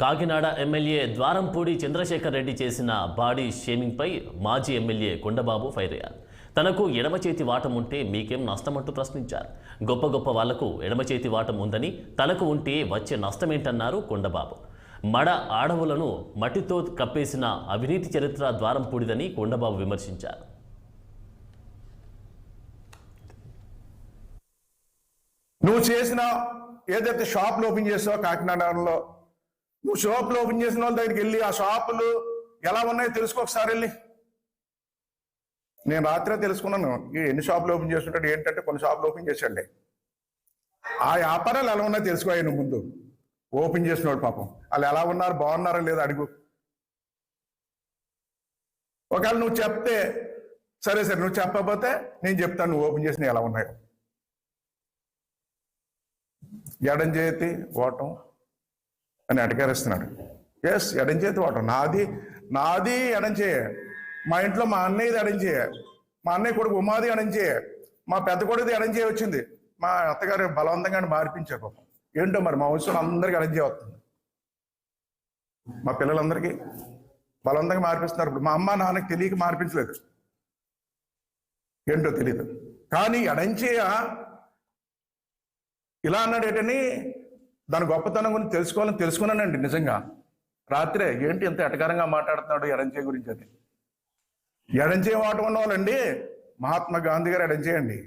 Kakinada MLA Dwarampudi Chandrasekhar Reddy చేసిన body షేమింగ్పై మాజీ MLA Kondababu fire అయ్యారు. తనకు ఎడమ చేతి వాటం ఉంటే మీకేం నష్టమంటూ ప్రశ్నించారు. గొప్ప గొప్ప వాళ్లకు ఎడమ చేతి వాటం ఉందని, తనకు ఉంటే వచ్చే నష్టమేంటన్నారు కొండబాబు. మడ ఆడవులను మట్టితో కప్పేసిన అవినీతి చరిత్ర ద్వారంపూడిదని కొండబాబు విమర్శించారు. నువ్వు చేసిన ఏదైతే షాపులు ఓపెన్ చేసావో కాకినాడలో, నువ్వు షాపులు ఓపెన్ చేసిన వాళ్ళ దగ్గరికి వెళ్ళి ఆ షాపులు ఎలా ఉన్నాయో తెలుసుకో ఒకసారి వెళ్ళి. నేను రాత్రే తెలుసుకున్నాను ఎన్ని షాపులు ఓపెన్ చేస్తుంటాడు ఏంటంటే కొన్ని షాపులు ఓపెన్ చేసాడే. ఆ వ్యాపారాలు ఎలా ఉన్నాయో తెలుసుకో. నువ్వు ముందు ఓపెన్ చేసినవాడు పాపం వాళ్ళు ఎలా ఉన్నారు, బాగున్నారా లేదా అడుగు. ఒకవేళ నువ్వు చెప్తే సరే సరే, నువ్వు చెప్పకపోతే నేను చెప్తాను నువ్వు ఓపెన్ చేసిన ఎలా ఉన్నాయో. ఎడం చేతి ఓటం అని అటకారిస్తున్నాడు. ఎస్, ఎడం చేతి ఓటం నాది ఎడం చేయ. మా ఇంట్లో మా అన్నయ్యది ఎడం చేయ, మా అన్నయ్య కొడుకు ఉమాది ఎడం చేయ, మా పెద్ద కొడుకుది ఎడం చేయ వచ్చింది. మా అత్తగారు బలవంతంగా మార్పించారు పాపం. ఏంటో మరి మా వంశంలో అందరికీ ఎడం చేయ వస్తుంది. మా పిల్లలందరికీ బలవంతంగా మార్పిస్తున్నారు. ఇప్పుడు మా అమ్మ నాన్నకి తెలియక మార్పించలేదు, ఏంటో తెలియదు. కానీ ఎడంచేయ ఇలా అన్నాడు ఏంటని దాని గొప్పతనం గురించి తెలుసుకున్నానండి. నిజంగా రాత్రే ఏంటి ఎంత ఎటకారంగా మాట్లాడుతున్నాడు ఎడంచేయ గురించి అని. ఎడంచేయ వాటం ఉన్న వాళ్ళండి మహాత్మా గాంధీ గారు ఎడంచేయండి.